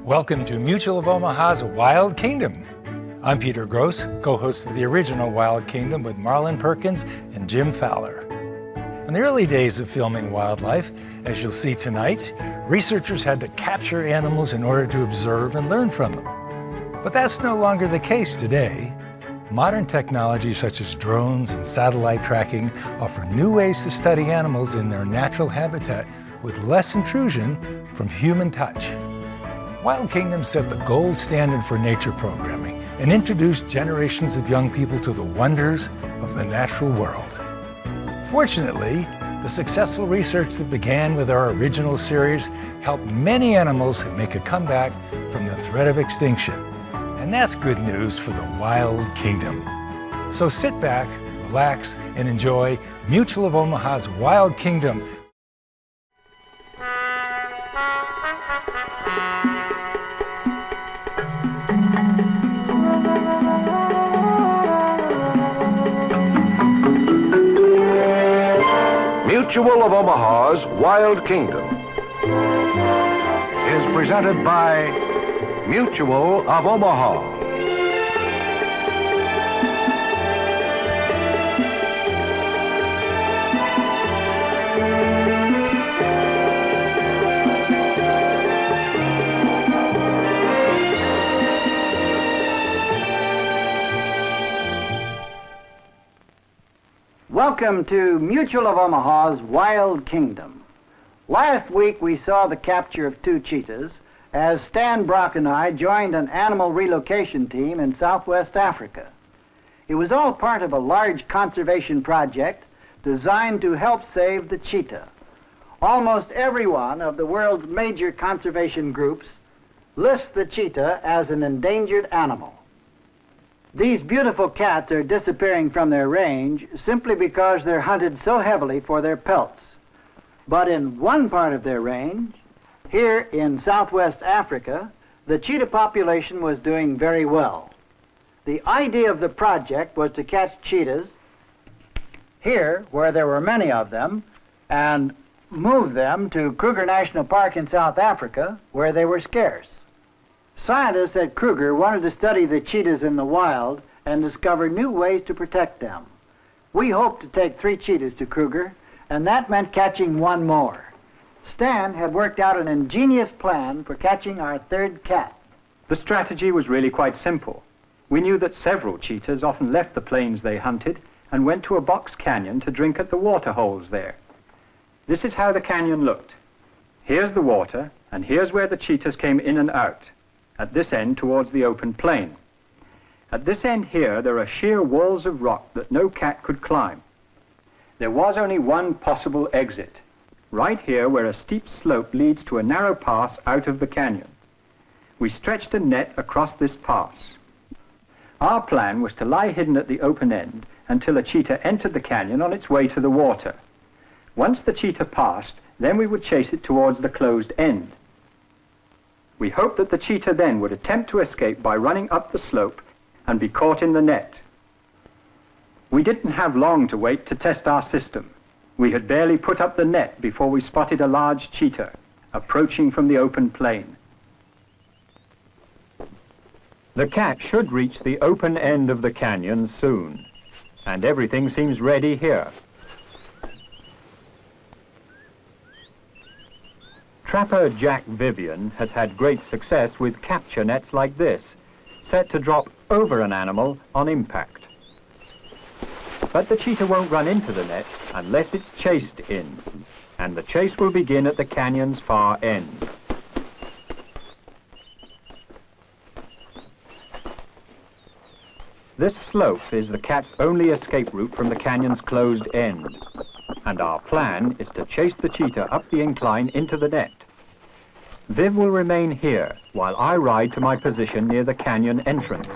Welcome to Mutual of Omaha's Wild Kingdom. I'm Peter Gross, co-host of the original Wild Kingdom with Marlon Perkins and Jim Fowler. In the early days of filming wildlife, as you'll see tonight, researchers had to capture animals in order to observe and learn from them. But that's no longer the case today. Modern technology such as drones and satellite tracking offer new ways to study animals in their natural habitat with less intrusion from human touch. Wild Kingdom set the gold standard for nature programming and introduced generations of young people to the wonders of the natural world. Fortunately, the successful research that began with our original series helped many animals make a comeback from the threat of extinction. And that's good news for the Wild Kingdom. So sit back, relax, and enjoy Mutual of Omaha's Wild Kingdom. Mutual of Omaha's Wild Kingdom is presented by Mutual of Omaha. Welcome to Mutual of Omaha's Wild Kingdom. Last week we saw the capture of 2 cheetahs as Stan Brock and I joined an animal relocation team in Southwest Africa. It was all part of a large conservation project designed to help save the cheetah. Almost every one of the world's major conservation groups lists the cheetah as an endangered animal. These beautiful cats are disappearing from their range simply because they're hunted so heavily for their pelts. But in one part of their range, here in Southwest Africa, the cheetah population was doing very well. The idea of the project was to catch cheetahs here, where there were many of them, and move them to Kruger National Park in South Africa, where they were scarce. Scientists at Kruger wanted to study the cheetahs in the wild and discover new ways to protect them. We hoped to take 3 cheetahs to Kruger, and that meant catching 1 more. Stan had worked out an ingenious plan for catching our 3rd cat. The strategy was really quite simple. We knew that several cheetahs often left the plains they hunted and went to a box canyon to drink at the water holes there. This is how the canyon looked. Here's the water, and here's where the cheetahs came in and out, at this end towards the open plain. At this end here, there are sheer walls of rock that no cat could climb. There was only one possible exit, right here where a steep slope leads to a narrow pass out of the canyon. We stretched a net across this pass. Our plan was to lie hidden at the open end until a cheetah entered the canyon on its way to the water. Once the cheetah passed, then we would chase it towards the closed end. We hoped that the cheetah then would attempt to escape by running up the slope and be caught in the net. We didn't have long to wait to test our system. We had barely put up the net before we spotted a large cheetah approaching from the open plain. The cat should reach the open end of the canyon soon, and everything seems ready here. Trapper Jack Vivian has had great success with capture nets like this, set to drop over an animal on impact. But the cheetah won't run into the net unless it's chased in, and the chase will begin at the canyon's far end. This slope is the cat's only escape route from the canyon's closed end, and our plan is to chase the cheetah up the incline into the net. Viv will remain here while I ride to my position near the canyon entrance.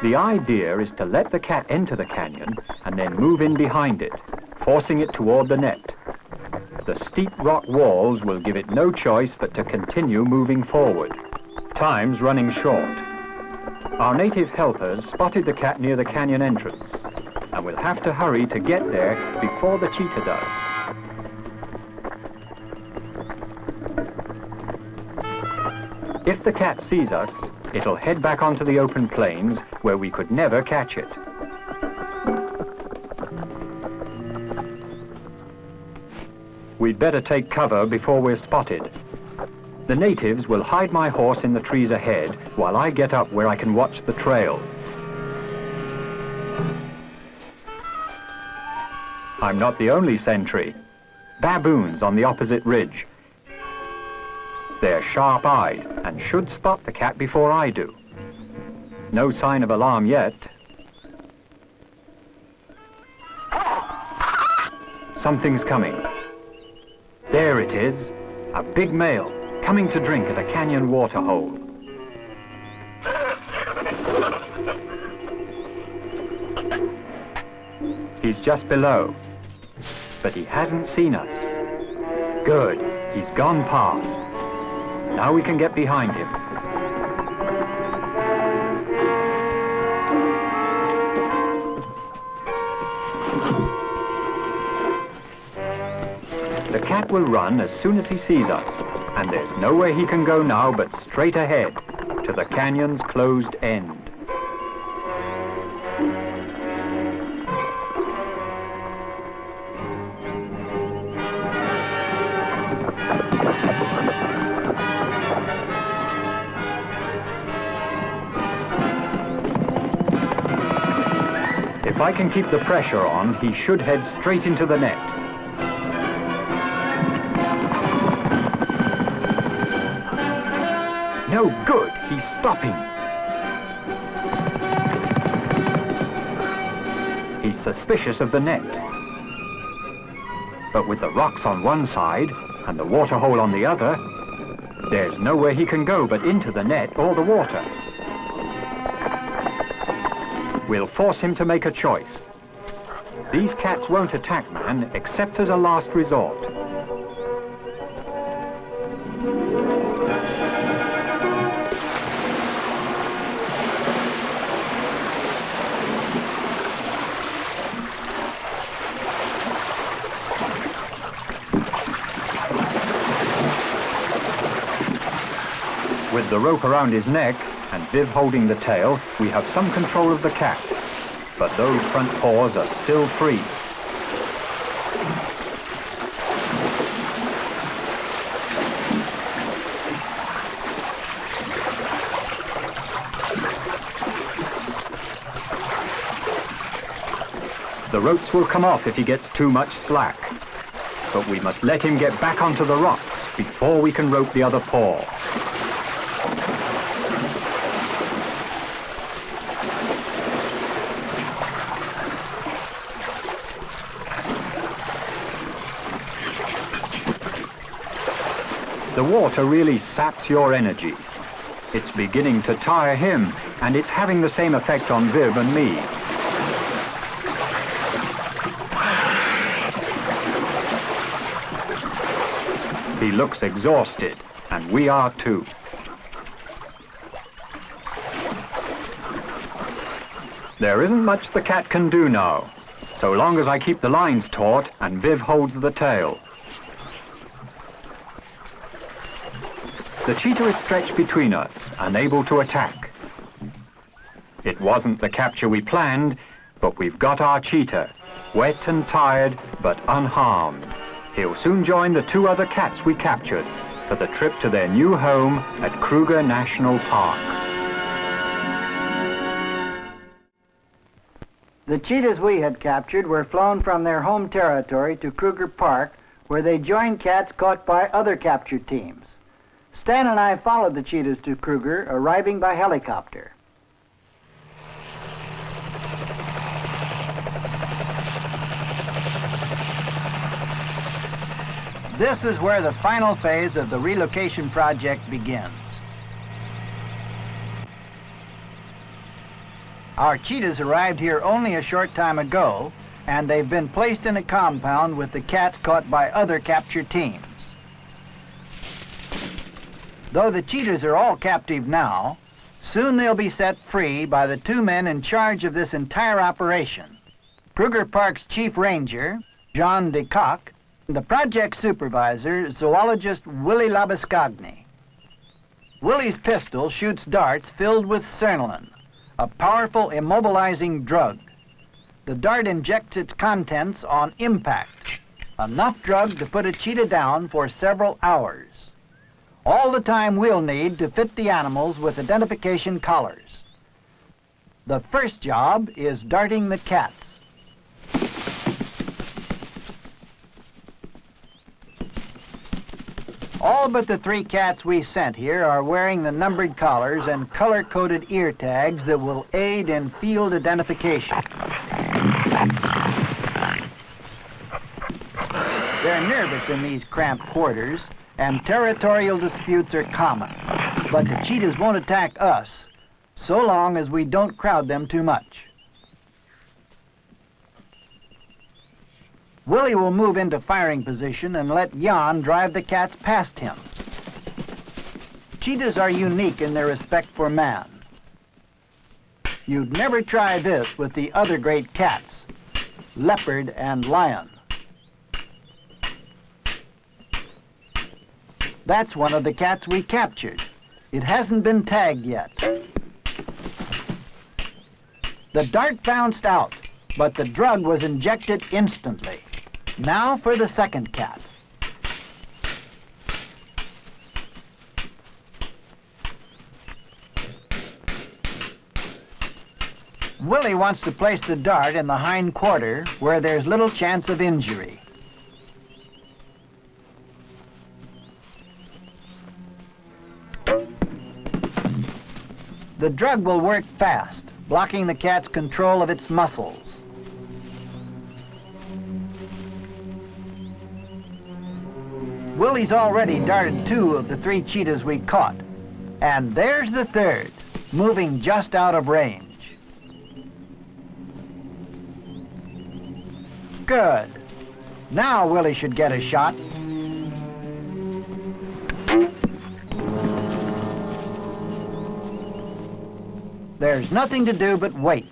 The idea is to let the cat enter the canyon and then move in behind it, forcing it toward the net. The steep rock walls will give it no choice but to continue moving forward. Time's running short. Our native helpers spotted the cat near the canyon entrance, and we'll have to hurry to get there before the cheetah does. If the cat sees us, it'll head back onto the open plains where we could never catch it. We'd better take cover before we're spotted. The natives will hide my horse in the trees ahead while I get up where I can watch the trail. I'm not the only sentry. Baboons on the opposite ridge. They're sharp-eyed and should spot the cat before I do. No sign of alarm yet. Something's coming. There it is, a big male coming to drink at a canyon water hole. He's just below, but he hasn't seen us. Good, he's gone past. Now we can get behind him. The cat will run as soon as he sees us, and there's nowhere he can go now but straight ahead, to the canyon's closed end. If I can keep the pressure on, he should head straight into the net. No good, he's stopping. He's suspicious of the net. But with the rocks on one side and the water hole on the other, there's nowhere he can go but into the net or the water. We'll force him to make a choice. These cats won't attack man except as a last resort. With the rope around his neck and Viv holding the tail, we have some control of the cat. But those front paws are still free. The ropes will come off if he gets too much slack. But we must let him get back onto the rocks before we can rope the other paw. The water really saps your energy. It's beginning to tire him, and it's having the same effect on Viv and me. He looks exhausted, and we are too. There isn't much the cat can do now, so long as I keep the lines taut and Viv holds the tail. The cheetah is stretched between us, unable to attack. It wasn't the capture we planned, but we've got our cheetah, wet and tired, but unharmed. He'll soon join the two other cats we captured for the trip to their new home at Kruger National Park. The cheetahs we had captured were flown from their home territory to Krueger Park, where they joined cats caught by other capture teams. Stan and I followed the cheetahs to Kruger, arriving by helicopter. This is where the final phase of the relocation project begins. Our cheetahs arrived here only a short time ago, and they've been placed in a compound with the cats caught by other capture teams. Though the cheetahs are all captive now, soon they'll be set free by the two men in charge of this entire operation. Krueger Park's chief ranger, Jean DeCock, and the project supervisor, zoologist Willie Labascagni. Willie's pistol shoots darts filled with cernalin, a powerful immobilizing drug. The dart injects its contents on impact, enough drug to put a cheetah down for several hours. All the time we'll need to fit the animals with identification collars. The first job is darting the cats. All but the 3 cats we sent here are wearing the numbered collars and color-coded ear tags that will aid in field identification. They're nervous in these cramped quarters, and territorial disputes are common. But the cheetahs won't attack us, so long as we don't crowd them too much. Willie will move into firing position and let Jan drive the cats past him. Cheetahs are unique in their respect for man. You'd never try this with the other great cats, leopard and lion. That's one of the cats we captured. It hasn't been tagged yet. The dart bounced out, but the drug was injected instantly. Now for the second cat. Willie wants to place the dart in the hind quarter where there's little chance of injury. The drug will work fast, blocking the cat's control of its muscles. Willie's already darted 2 of the 3 cheetahs we caught. And there's the third, moving just out of range. Good. Now Willie should get a shot. There's nothing to do but wait.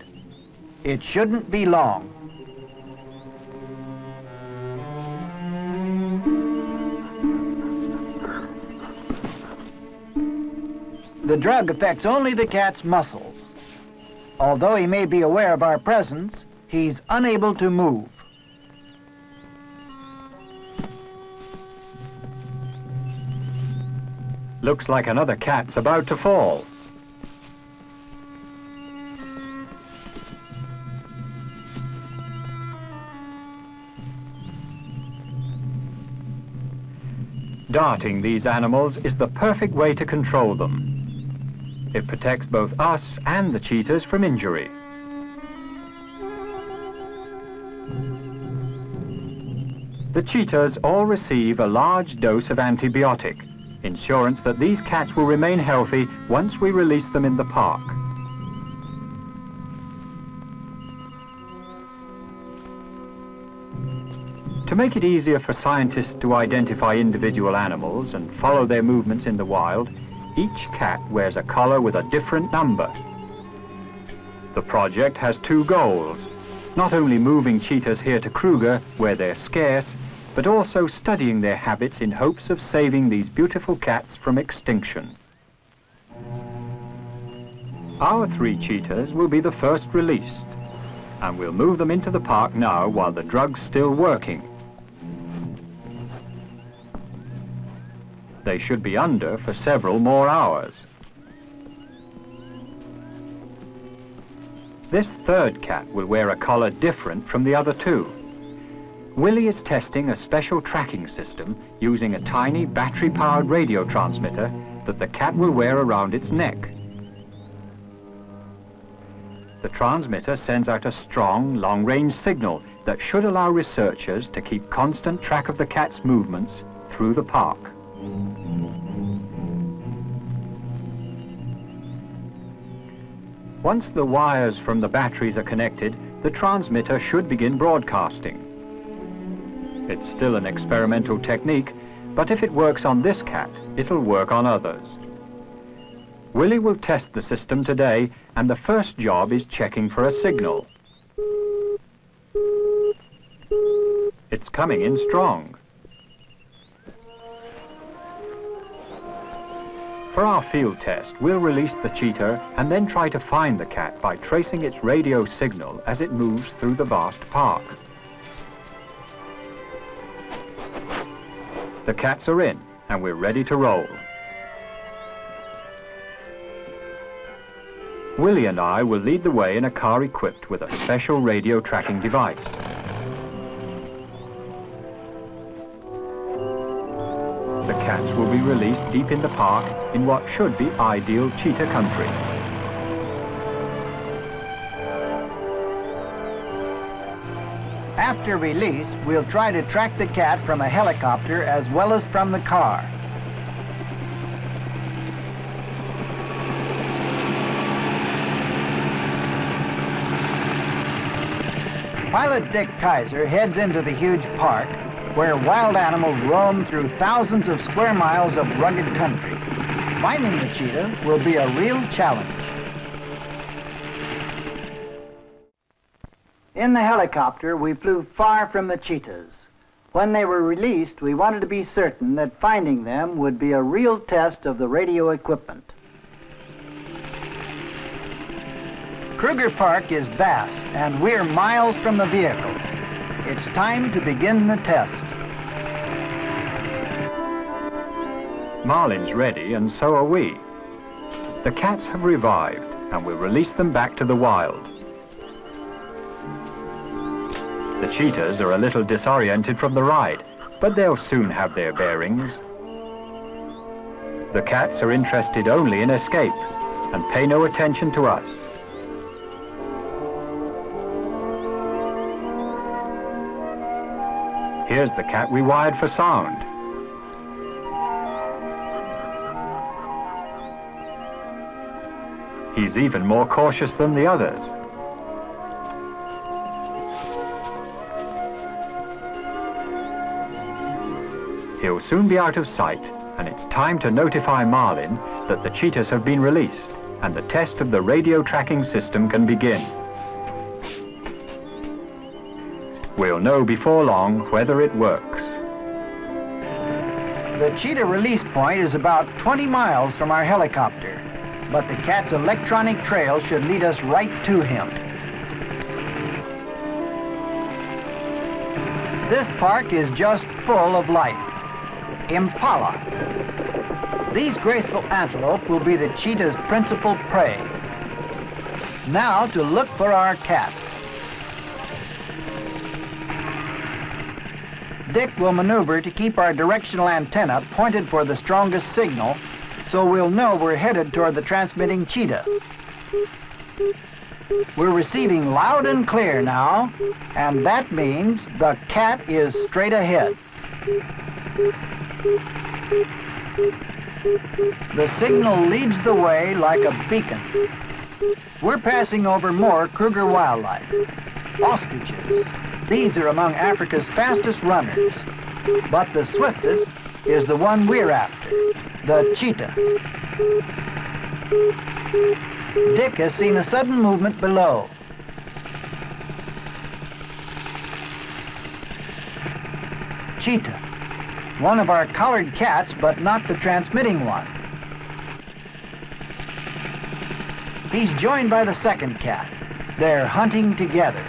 It shouldn't be long. The drug affects only the cat's muscles. Although he may be aware of our presence, he's unable to move. Looks like another cat's about to fall. Darting these animals is the perfect way to control them. It protects both us and the cheetahs from injury. The cheetahs all receive a large dose of antibiotic, insurance that these cats will remain healthy once we release them in the park. To make it easier for scientists to identify individual animals and follow their movements in the wild, each cat wears a collar with a different number. The project has 2 goals, not only moving cheetahs here to Kruger, where they're scarce, but also studying their habits in hopes of saving these beautiful cats from extinction. Our 3 cheetahs will be the first released, and we'll move them into the park now while the drug's still working. They should be under for several more hours. This third cat will wear a collar different from the other 2. Willie is testing a special tracking system using a tiny battery-powered radio transmitter that the cat will wear around its neck. The transmitter sends out a strong, long-range signal that should allow researchers to keep constant track of the cat's movements through the park. Once the wires from the batteries are connected, the transmitter should begin broadcasting. It's still an experimental technique, but if it works on this cat, it'll work on others. Willie will test the system today, and the first job is checking for a signal. It's coming in strong. For our field test, we'll release the cheetah and then try to find the cat by tracing its radio signal as it moves through the vast park. The cats are in, and we're ready to roll. Willie and I will lead the way in a car equipped with a special radio tracking device. The cats will be released deep in the park in what should be ideal cheetah country. After release, we'll try to track the cat from a helicopter as well as from the car. Pilot Dick Kaiser heads into the huge park where wild animals roam through thousands of square miles of rugged country. Finding the cheetah will be a real challenge. In the helicopter, we flew far from the cheetahs. When they were released, we wanted to be certain that finding them would be a real test of the radio equipment. Krueger Park is vast, and we're miles from the vehicles. It's time to begin the test. Marlin's ready, and so are we. The cats have revived, and we'll release them back to the wild. The cheetahs are a little disoriented from the ride, but they'll soon have their bearings. The cats are interested only in escape, and pay no attention to us. Here's the cat we wired for sound. He's even more cautious than the others. He'll soon be out of sight, and it's time to notify Marlin that the cheetahs have been released, and the test of the radio tracking system can begin. We'll know before long whether it works. The cheetah release point is about 20 miles from our helicopter, but the cat's electronic trail should lead us right to him. This park is just full of life. Impala. These graceful antelope will be the cheetah's principal prey. Now to look for our cat. Dick will maneuver to keep our directional antenna pointed for the strongest signal, so we'll know we're headed toward the transmitting cheetah. We're receiving loud and clear now, and that means the cat is straight ahead. The signal leads the way like a beacon. We're passing over more Kruger wildlife. Ostriches. These are among Africa's fastest runners, but the swiftest is the one we're after, the cheetah. Dick has seen a sudden movement below. Cheetah, one of our collared cats, but not the transmitting one. He's joined by the second cat. They're hunting together.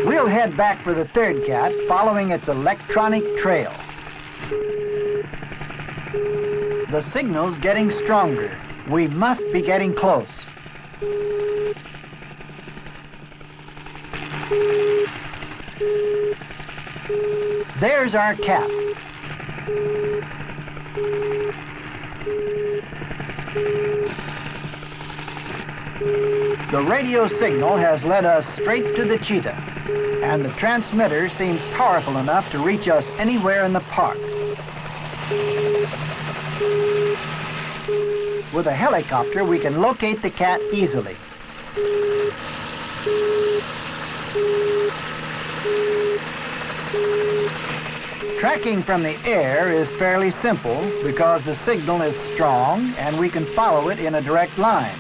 We'll head back for the third cat, following its electronic trail. The signal's getting stronger. We must be getting close. There's our cat. The radio signal has led us straight to the cheetah, and the transmitter seems powerful enough to reach us anywhere in the park. With a helicopter, we can locate the cat easily. Tracking from the air is fairly simple because the signal is strong and we can follow it in a direct line.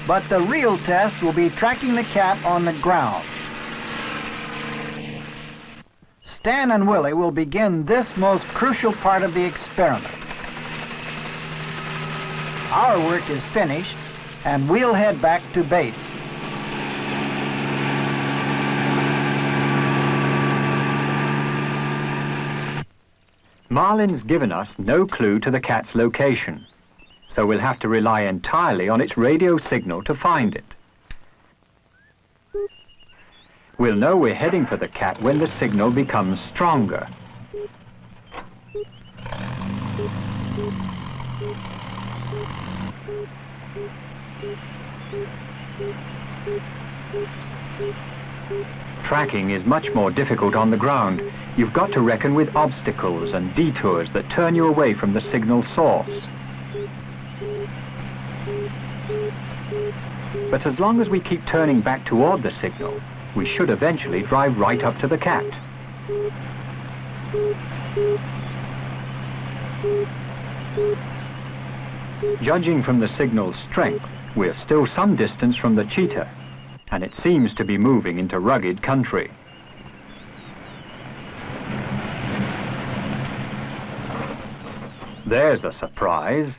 But the real test will be tracking the cat on the ground. Stan and Willie will begin this most crucial part of the experiment. Our work is finished, and we'll head back to base. Marlin's given us no clue to the cat's location, so we'll have to rely entirely on its radio signal to find it. We'll know we're heading for the cat when the signal becomes stronger. Tracking is much more difficult on the ground. You've got to reckon with obstacles and detours that turn you away from the signal source. But as long as we keep turning back toward the signal, we should eventually drive right up to the cat. Judging from the signal's strength, we're still some distance from the cheetah, and it seems to be moving into rugged country. There's a surprise.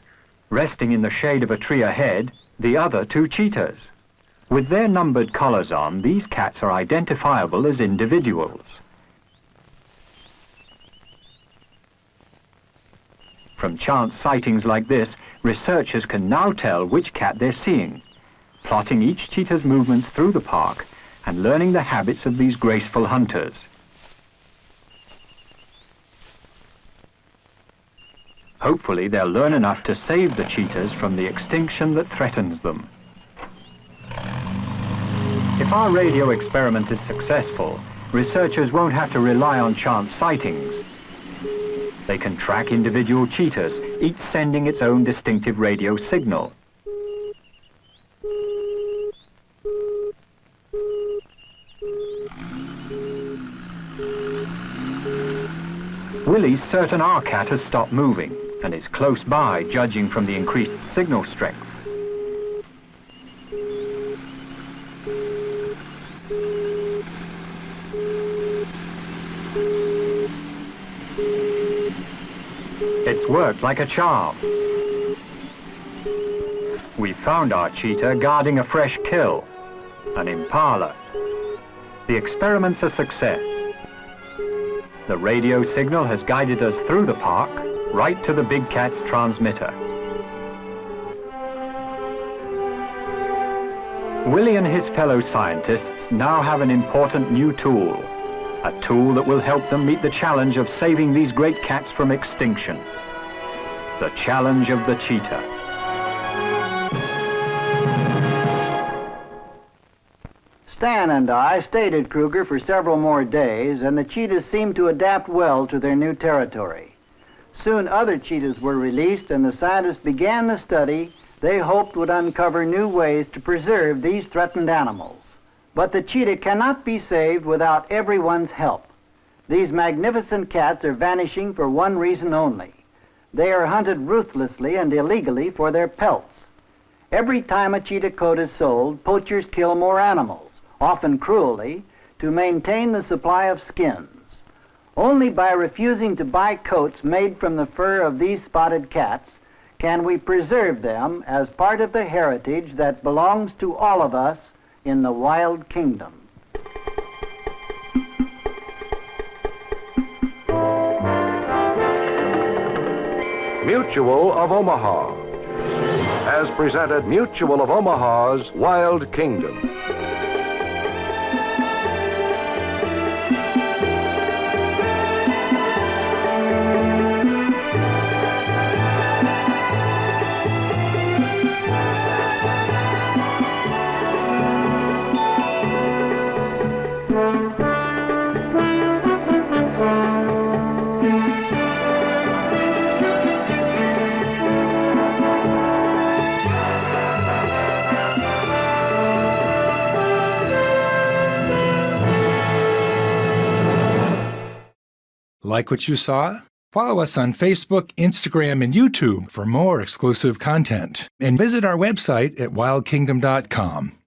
Resting in the shade of a tree ahead, the other two cheetahs. With their numbered collars on, these cats are identifiable as individuals. From chance sightings like this, researchers can now tell which cat they're seeing, plotting each cheetah's movements through the park and learning the habits of these graceful hunters. Hopefully they'll learn enough to save the cheetahs from the extinction that threatens them. If our radio experiment is successful, researchers won't have to rely on chance sightings. They can track individual cheetahs, each sending its own distinctive radio signal. Willie's certain our cat has stopped moving and is close by, judging from the increased signal strength. It's worked like a charm. We found our cheetah guarding a fresh kill, an impala. The experiment's a success. The radio signal has guided us through the park, right to the big cat's transmitter. Willie and his fellow scientists now have an important new tool, a tool that will help them meet the challenge of saving these great cats from extinction. The challenge of the cheetah. Stan and I stayed at Kruger for several more days, and the cheetahs seemed to adapt well to their new territory. Soon other cheetahs were released, and the scientists began the study they hoped would uncover new ways to preserve these threatened animals. But the cheetah cannot be saved without everyone's help. These magnificent cats are vanishing for one reason only. They are hunted ruthlessly and illegally for their pelts. Every time a cheetah coat is sold, poachers kill more animals, often cruelly, to maintain the supply of skins. Only by refusing to buy coats made from the fur of these spotted cats can we preserve them as part of the heritage that belongs to all of us in the wild kingdom. Mutual of Omaha has presented Mutual of Omaha's Wild Kingdom. Like what you saw? Follow us on Facebook, Instagram, and YouTube for more exclusive content. And visit our website at wildkingdom.com.